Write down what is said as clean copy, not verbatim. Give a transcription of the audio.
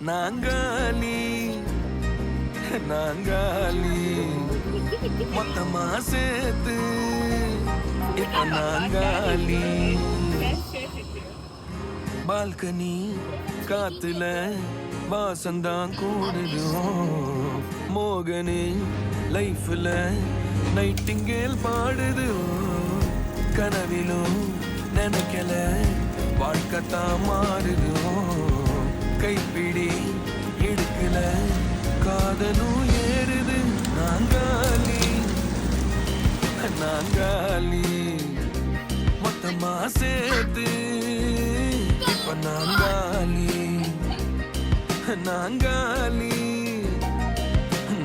நாங்காலி நாங்காலி மொத்தமா சேர்த்து இப்ப நாங்காலி பால்கனி காத்துல வாசந்தான் கூடுதும் மோகனே லைஃப்ல நைட்டிங்கேல் பாடுது கனவிலும் நினைக்கல வாழ்க்கைத்தான் மாறுதும் கைப்பிடி எடுக்கல காதலும் ஏறுது நாங்காலி நாங்காலி மொத்தமா சேர்த்து இப்ப நாங்காலி நாங்காலி